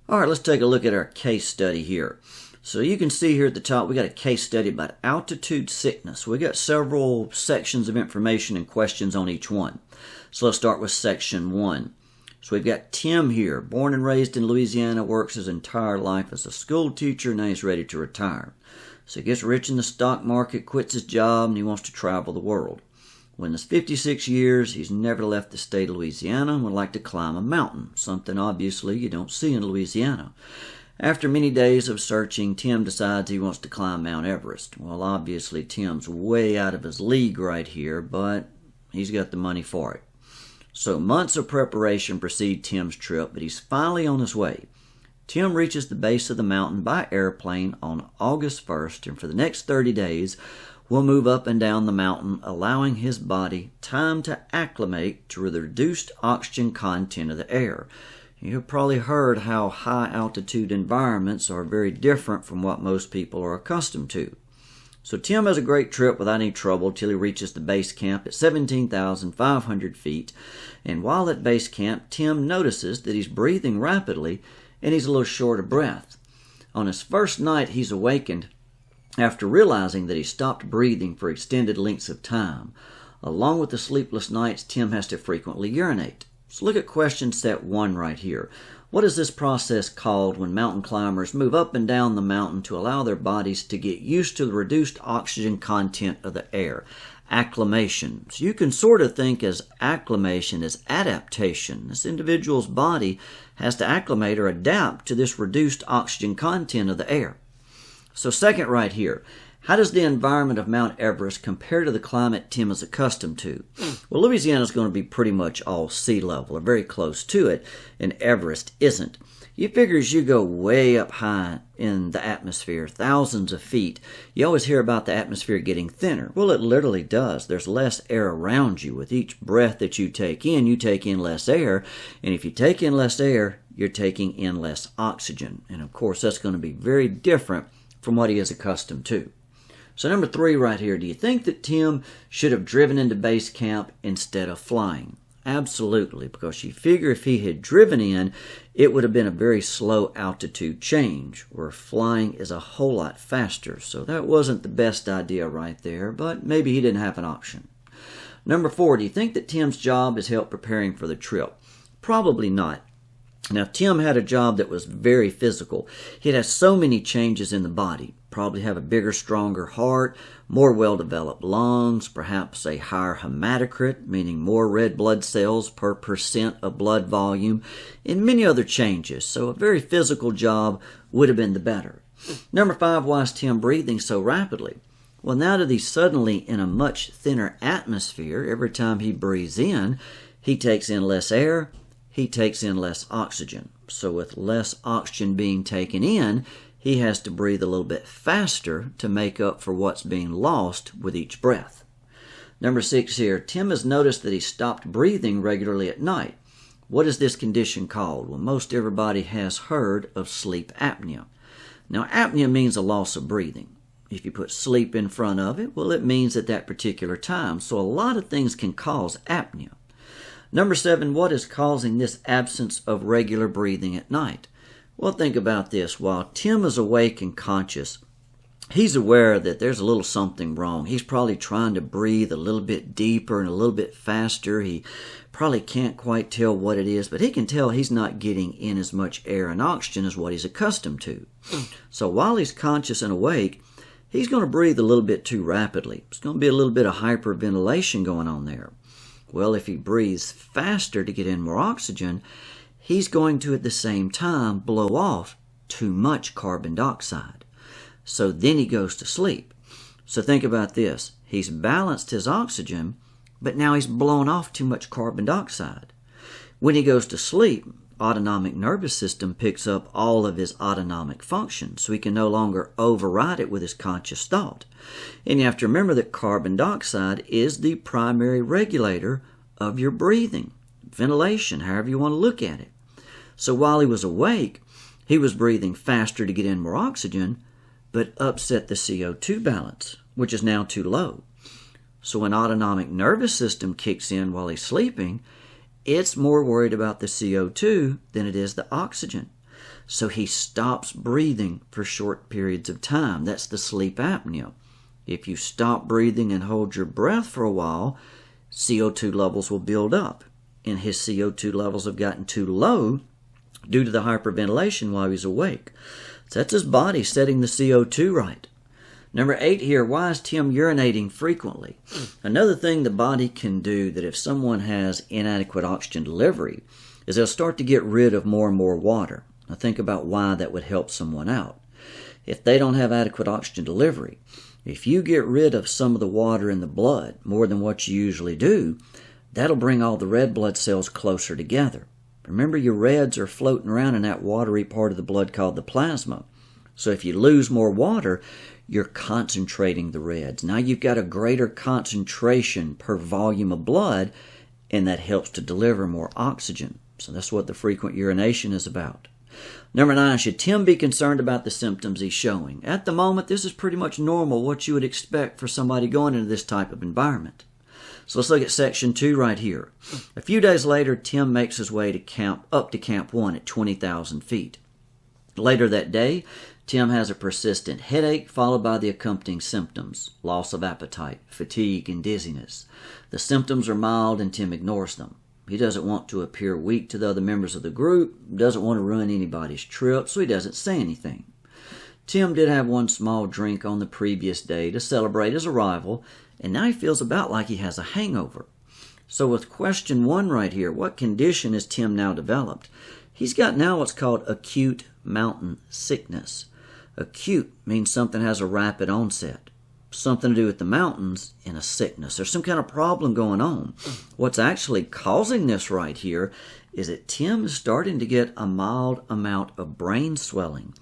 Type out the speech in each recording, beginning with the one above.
All right, let's take a look at our case study here. So you can see here at the top, we got a case study about altitude sickness. We got several sections of information and questions on each one. So let's start with section 1. So we've got Tim here, born and raised in Louisiana, works his entire life as a school teacher, now he's ready to retire. So he gets rich in the stock market, quits his job, and he wants to travel the world. When he's 56 years, he's never left the state of Louisiana and would like to climb a mountain, something obviously you don't see in Louisiana. After many days of searching, Tim decides he wants to climb Mount Everest. Well, obviously Tim's way out of his league right here, but he's got the money for it. So months of preparation precede Tim's trip, but he's finally on his way. Tim reaches the base of the mountain by airplane on August 1st, and for the next 30 days, will move up and down the mountain, allowing his body time to acclimate to the reduced oxygen content of the air. You've probably heard how high altitude environments are very different from what most people are accustomed to. So Tim has a great trip without any trouble till he reaches the base camp at 17,500 feet. And while at base camp, Tim notices that he's breathing rapidly and he's a little short of breath. On his first night, he's awakened after realizing that he stopped breathing for extended lengths of time. Along with the sleepless nights, Tim has to frequently urinate. So look at question set 1 right here. What is this process called when mountain climbers move up and down the mountain to allow their bodies to get used to the reduced oxygen content of the air? Acclimation. So you can sort of think as acclimation as adaptation. This individual's body has to acclimate or adapt to this reduced oxygen content of the air. So second right here, how does the environment of Mount Everest compare to the climate Tim is accustomed to? Well, Louisiana is going to be pretty much all sea level, or very close to it, and Everest isn't. You figure as you go way up high in the atmosphere, thousands of feet, you always hear about the atmosphere getting thinner. Well, it literally does. There's less air around you. With each breath that you take in less air, and if you take in less air, you're taking in less oxygen. And of course, that's going to be very different from what he is accustomed to. So number 3 right here, do you think that Tim should have driven into base camp instead of flying? Absolutely, because you figure if he had driven in, it would have been a very slow altitude change, where flying is a whole lot faster. So that wasn't the best idea right there, but maybe he didn't have an option. Number 4, do you think that Tim's job has helped preparing for the trip? Probably not. Now, Tim had a job that was very physical. He had so many changes in the body. Probably have a bigger, stronger heart, more well-developed lungs, perhaps a higher hematocrit, meaning more red blood cells per percent of blood volume, and many other changes. So a very physical job would have been the better. Number 5, why is Tim breathing so rapidly? Well, now that he's suddenly in a much thinner atmosphere, every time he breathes in, he takes in less air, he takes in less oxygen. So with less oxygen being taken in, he has to breathe a little bit faster to make up for what's being lost with each breath. Number 6 here, Tim has noticed that he stopped breathing regularly at night. What is this condition called? Well, most everybody has heard of sleep apnea. Now, apnea means a loss of breathing. If you put sleep in front of it, well, it means at that particular time. So a lot of things can cause apnea. Number 7, what is causing this absence of regular breathing at night? Well, think about this. While Tim is awake and conscious, he's aware that there's a little something wrong. He's probably trying to breathe a little bit deeper and a little bit faster. He probably can't quite tell what it is, but he can tell he's not getting in as much air and oxygen as what he's accustomed to. So while he's conscious and awake, he's going to breathe a little bit too rapidly. There's going to be a little bit of hyperventilation going on there. Well, if he breathes faster to get in more oxygen, he's going to at the same time blow off too much carbon dioxide. So then he goes to sleep. So think about this. He's balanced his oxygen, but now he's blown off too much carbon dioxide. When he goes to sleep, autonomic nervous system picks up all of his autonomic functions, so he can no longer override it with his conscious thought. And you have to remember that carbon dioxide is the primary regulator of your breathing, ventilation, however you want to look at it. So while he was awake, he was breathing faster to get in more oxygen, but upset the CO2 balance, which is now too low. So when autonomic nervous system kicks in while he's sleeping, it's more worried about the CO2 than it is the oxygen. So he stops breathing for short periods of time. That's the sleep apnea. If you stop breathing and hold your breath for a while, CO2 levels will build up. And his CO2 levels have gotten too low due to the hyperventilation while he's awake. So that's his body setting the CO2 right. Number 8 here, why is Tim urinating frequently? Another thing the body can do that if someone has inadequate oxygen delivery is they'll start to get rid of more and more water. Now think about why that would help someone out. If they don't have adequate oxygen delivery, if you get rid of some of the water in the blood, more than what you usually do, that'll bring all the red blood cells closer together. Remember, your reds are floating around in that watery part of the blood called the plasma. So if you lose more water, you're concentrating the reds. Now you've got a greater concentration per volume of blood, and that helps to deliver more oxygen. So that's what the frequent urination is about. Number 9, should Tim be concerned about the symptoms he's showing? At the moment, this is pretty much normal, what you would expect for somebody going into this type of environment. So let's look at section 2 right here. A few days later, Tim makes his way to up to Camp 1 at 20,000 feet. Later that day, Tim has a persistent headache followed by the accompanying symptoms, loss of appetite, fatigue, and dizziness. The symptoms are mild and Tim ignores them. He doesn't want to appear weak to the other members of the group, doesn't want to ruin anybody's trip, so he doesn't say anything. Tim did have one small drink on the previous day to celebrate his arrival, and now he feels about like he has a hangover. So with question 1 right here, what condition has Tim now developed? He's got now what's called acute mountain sickness. Acute means something has a rapid onset. Something to do with the mountains and a sickness. There's some kind of problem going on. What's actually causing this right here is that Tim is starting to get a mild amount of brain swelling.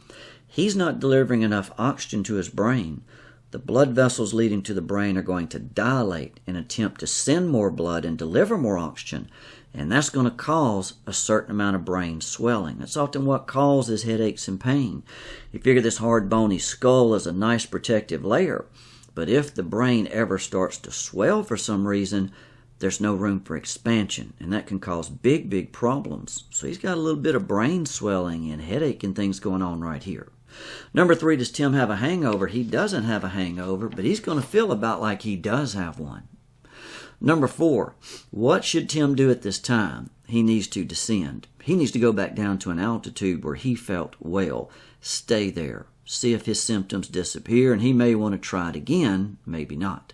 He's not delivering enough oxygen to his brain. The blood vessels leading to the brain are going to dilate in an attempt to send more blood and deliver more oxygen, and that's going to cause a certain amount of brain swelling. That's often what causes headaches and pain. You figure this hard bony skull is a nice protective layer, but if the brain ever starts to swell for some reason, there's no room for expansion, and that can cause big problems. So he's got a little bit of brain swelling and headache and things going on right here. Number 3, does Tim have a hangover? He doesn't have a hangover, but he's going to feel about like he does have one. Number 4, what should Tim do at this time? He needs to descend. He needs to go back down to an altitude where he felt well. Stay there. See if his symptoms disappear, and he may want to try it again, maybe not.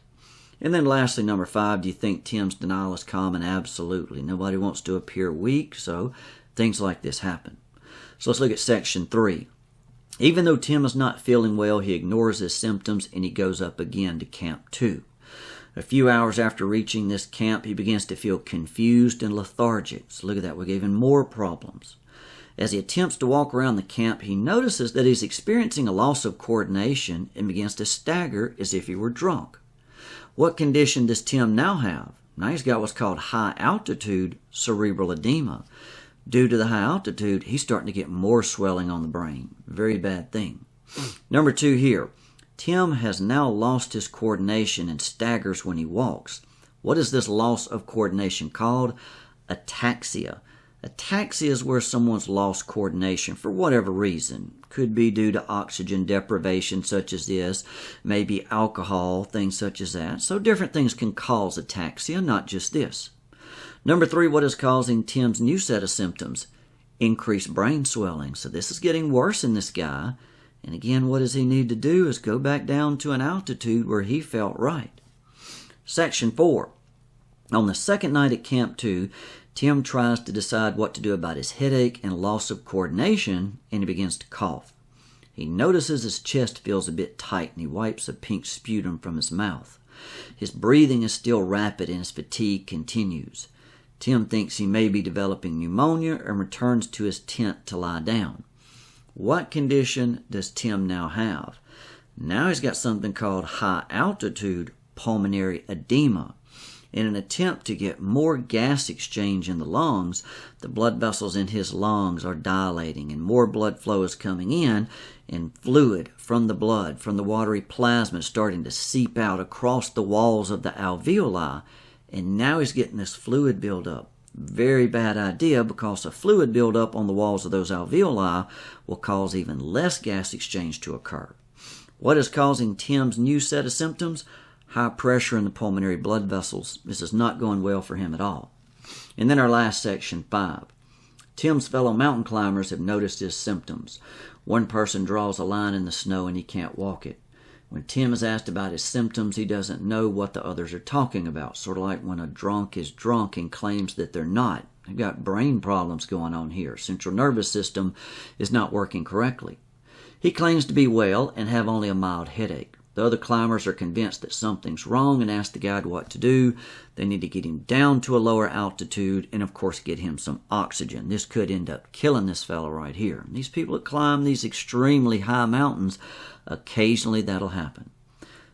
And then lastly, number 5, do you think Tim's denial is common? Absolutely. Nobody wants to appear weak, so things like this happen. So let's look at section 3. Even though Tim is not feeling well, he ignores his symptoms and he goes up again to Camp 2. A few hours after reaching this camp, he begins to feel confused and lethargic. So look at that, we gave him more problems. As he attempts to walk around the camp, he notices that he's experiencing a loss of coordination and begins to stagger as if he were drunk. What condition does Tim now have? Now he's got what's called high altitude cerebral edema. Due to the high altitude, he's starting to get more swelling on the brain. Very bad thing. Number 2 here. Tim has now lost his coordination and staggers when he walks. What is this loss of coordination called? Ataxia. Ataxia is where someone's lost coordination for whatever reason. Could be due to oxygen deprivation such as this, maybe alcohol, things such as that. So different things can cause ataxia, not just this. Number 3, what is causing Tim's new set of symptoms? Increased brain swelling. So this is getting worse in this guy. And again, what does he need to do is go back down to an altitude where he felt right. Section 4. On the second night at Camp 2, Tim tries to decide what to do about his headache and loss of coordination, and he begins to cough. He notices his chest feels a bit tight, and he wipes a pink sputum from his mouth. His breathing is still rapid, and his fatigue continues. Tim thinks he may be developing pneumonia and returns to his tent to lie down. What condition does Tim now have? Now he's got something called high altitude pulmonary edema. In an attempt to get more gas exchange in the lungs, the blood vessels in his lungs are dilating and more blood flow is coming in, and fluid from the blood, from the watery plasma, is starting to seep out across the walls of the alveoli, and now he's getting this fluid buildup. Very bad idea, because a fluid buildup on the walls of those alveoli will cause even less gas exchange to occur. What is causing Tim's new set of symptoms? High pressure in the pulmonary blood vessels. This is not going well for him at all. And then our last section, 5. Tim's fellow mountain climbers have noticed his symptoms. One person draws a line in the snow and he can't walk it. When Tim is asked about his symptoms, he doesn't know what the others are talking about. Sort of like when a drunk is drunk and claims that they're not. They've got brain problems going on here. Central nervous system is not working correctly. He claims to be well and have only a mild headache. The other climbers are convinced that something's wrong and ask the guide what to do. They need to get him down to a lower altitude and, of course, get him some oxygen. This could end up killing this fellow right here. These people that climb these extremely high mountains, occasionally that'll happen.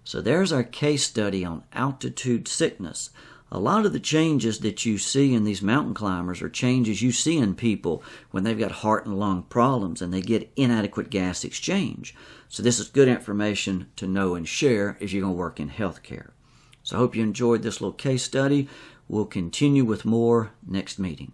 So there's our case study on altitude sickness. A lot of the changes that you see in these mountain climbers are changes you see in people when they've got heart and lung problems and they get inadequate gas exchange. So this is good information to know and share as you're going to work in healthcare. So I hope you enjoyed this little case study. We'll continue with more next meeting.